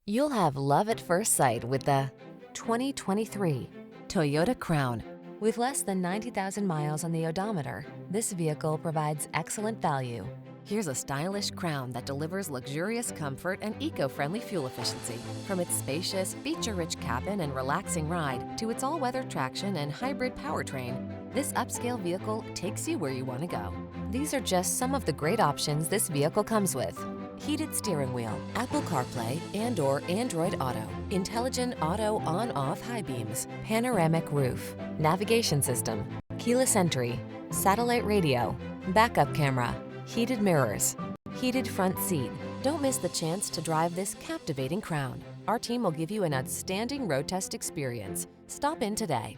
You'll have love at first sight with the 2023 Toyota Crown. With less than 90,000 miles on the odometer, this vehicle provides excellent value. Here's a stylish Crown that delivers luxurious comfort and eco-friendly fuel efficiency. From its spacious, feature-rich cabin and relaxing ride to its all-weather traction and hybrid powertrain, this upscale vehicle takes you where you want to go. These are just some of the great options this vehicle comes with: heated steering wheel, Apple CarPlay and/or Android Auto, intelligent auto on-off high beams, panoramic roof, navigation system, keyless entry, satellite radio, backup camera, heated mirrors, heated front seat. Don't miss the chance to drive this captivating Crown. Our team will give you an outstanding road test experience. Stop in today.